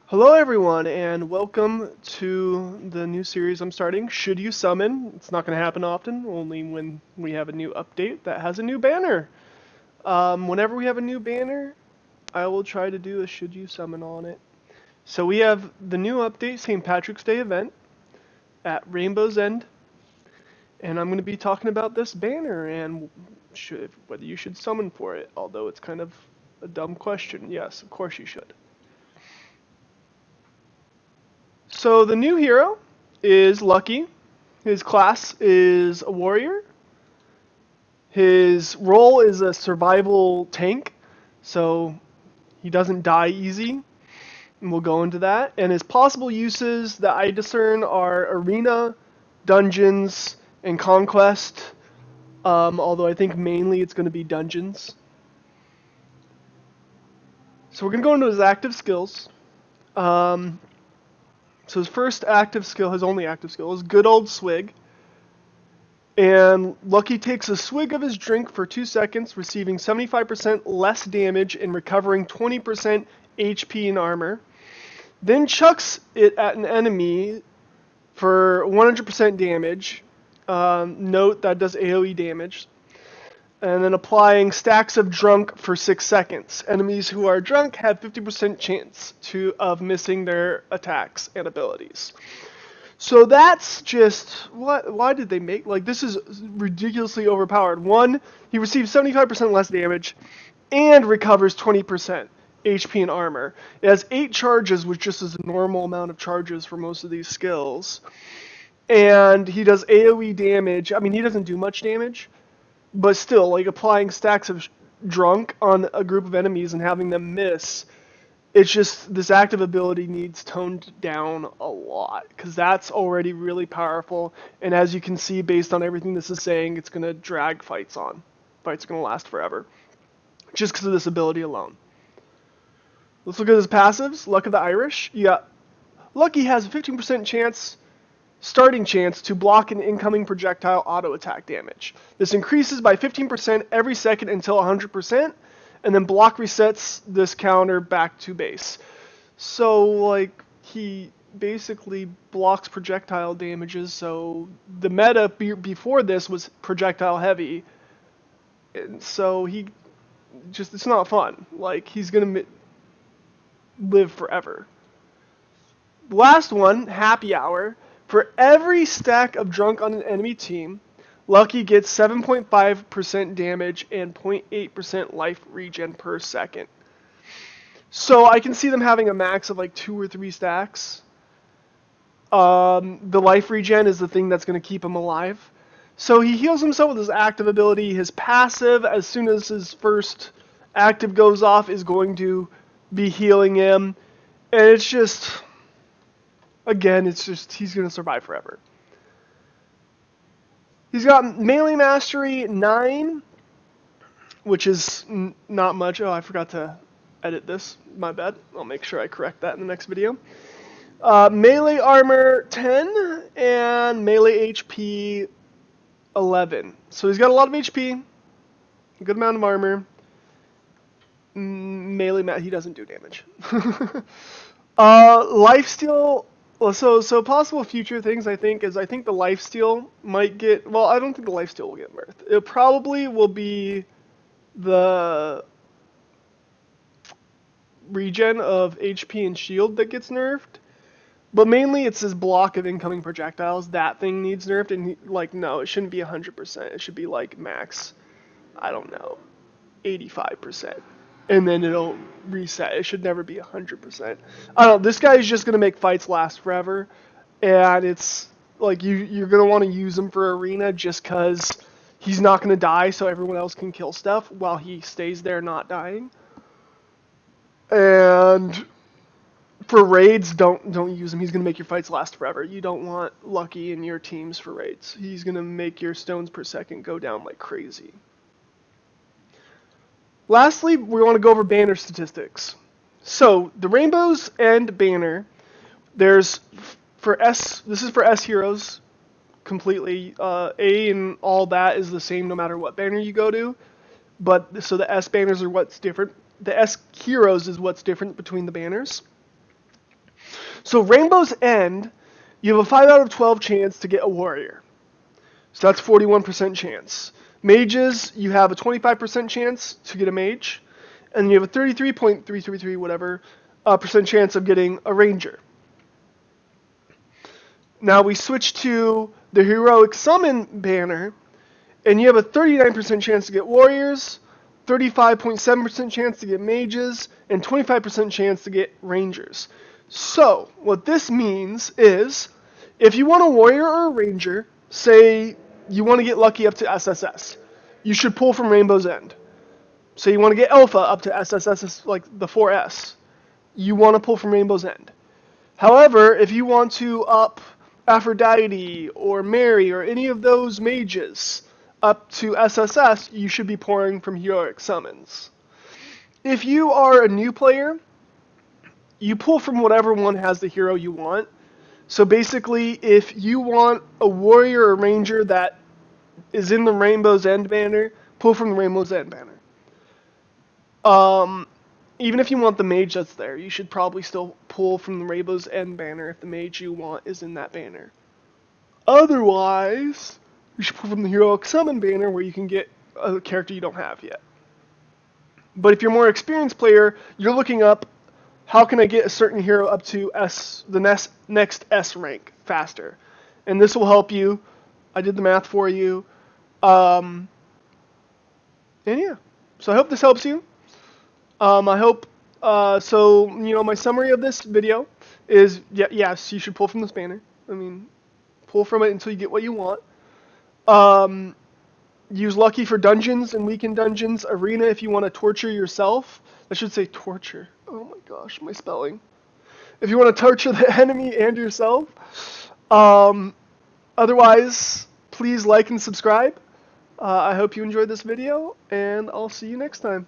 Hello, everyone, and welcome to the new series I'm starting. Should you summon? It's not going to happen often, only when we have a new update that has a new banner. Whenever we have a new banner, I will try to do a Should You Summon on it. So we have the new update, St. Patrick's Day event at Rainbow's End, and I'm going to be talking about this banner and whether you should summon for it. Although it's kind of a dumb question. Yes, of course you should. So the new hero is Lucky. His class is a warrior. His role is a survival tank, so he doesn't die easy, and we'll go into that. And his possible uses that I discern are arena, dungeons, and conquest. Although I think mainly it's going to be dungeons. So we're going to go into his active skills. Um, so his first active skill, his only active skill, is Good Old Swig. And Lucky takes a swig of his drink for 2 seconds, receiving 75% less damage and recovering 20% HP and armor. Then chucks it at an enemy for 100% damage. Note that does AoE damage. And then applying stacks of drunk for 6 seconds. Enemies who are drunk have 50% chance of missing their attacks and abilities. So that's just what. Why did they make this is ridiculously overpowered. One, he receives 75% less damage, and recovers 20% HP and armor. It has 8 charges, which just is a normal amount of charges for most of these skills. And he does AoE damage. I mean, he doesn't do much damage, but still, like applying stacks of drunk on a group of enemies and having them miss, it's just this active ability needs toned down a lot because that's already really powerful. And as you can see, based on everything this is saying, it's going to drag fights on. Fights are going to last forever just because of this ability alone. Let's look at his passives. Luck of the Irish. Yeah, Lucky has a 15% starting chance to block an incoming projectile auto attack damage. This increases by 15% every second until 100%, and then block resets this counter back to base. So, like, he basically blocks projectile damages, so the meta before this was projectile heavy, and so it's not fun. Like, he's gonna live forever. Last one, Happy Hour. For every stack of drunk on an enemy team, Lucky gets 7.5% damage and 0.8% life regen per second. So I can see them having a max of like 2 or 3 stacks. The life regen is the thing that's going to keep him alive. So he heals himself with his active ability. His passive, as soon as his first active goes off, is going to be healing him. And it's just, again, he's going to survive forever. He's got melee mastery 9, which is not much. Oh, I forgot to edit this. My bad. I'll make sure I correct that in the next video. Melee armor 10 and melee HP 11. So he's got a lot of HP, a good amount of armor. He doesn't do damage. Lifesteal. Well, so possible future things I think is the lifesteal might get. Well, I don't think the lifesteal will get nerfed. It probably will be the regen of HP and shield that gets nerfed. But mainly it's his block of incoming projectiles. That thing needs nerfed, and no, it shouldn't be 100%. It should be like max, I don't know, 85%. And then it'll reset. It should never be 100%. I don't know, this guy is just going to make fights last forever. And it's like you're going to want to use him for arena just because he's not going to die so everyone else can kill stuff while he stays there not dying. And for raids, don't use him. He's gonna make your fights last forever. You don't want Lucky in your teams for raids. He's gonna make your stones per second go down like crazy. Lastly, we want to go over banner statistics. So the Rainbow's End banner, there's for S. This is for S heroes completely. A and all that is the same no matter what banner you go to. But so the S banners are what's different. The S heroes is what's different between the banners. So Rainbow's End, you have a 5 out of 12 chance to get a warrior. So that's 41% chance. Mages, you have a 25% chance to get a mage, and you have a 33.333 whatever percent chance of getting a ranger. Now we switch to the heroic summon banner, and you have a 39% chance to get warriors, 35.7% chance to get mages, and 25% chance to get rangers. So what this means is, if you want a warrior or a ranger, say you want to get lucky up to SSS, you should pull from Rainbow's End. So you want to get Alpha up to SSS, like the 4S, you want to pull from Rainbow's End. However, if you want to up Aphrodite or Mary or any of those mages up to SSS, you should be pouring from Heroic Summons. If you are a new player, you pull from whatever one has the hero you want. So basically, if you want a warrior or ranger that is in the Rainbow's End banner, pull from the Rainbow's End banner. Even if you want the mage that's there, you should probably still pull from the Rainbow's End banner if the mage you want is in that banner. Otherwise, you should pull from the Heroic Summon banner where you can get a character you don't have yet. But if you're a more experienced player, you're looking up how can I get a certain hero up to the next S rank faster. And this will help you. I did the math for you. And yeah, so I hope this helps you. I hope, so, my summary of this video is, yes, you should pull from this banner. I mean, pull from it until you get what you want. Use Lucky for dungeons and weekend dungeons. Arena if you want to torture yourself. I should say torture. Oh my gosh, my spelling. If you want to torture the enemy and yourself. Otherwise, please like and subscribe. I hope you enjoyed this video, and I'll see you next time.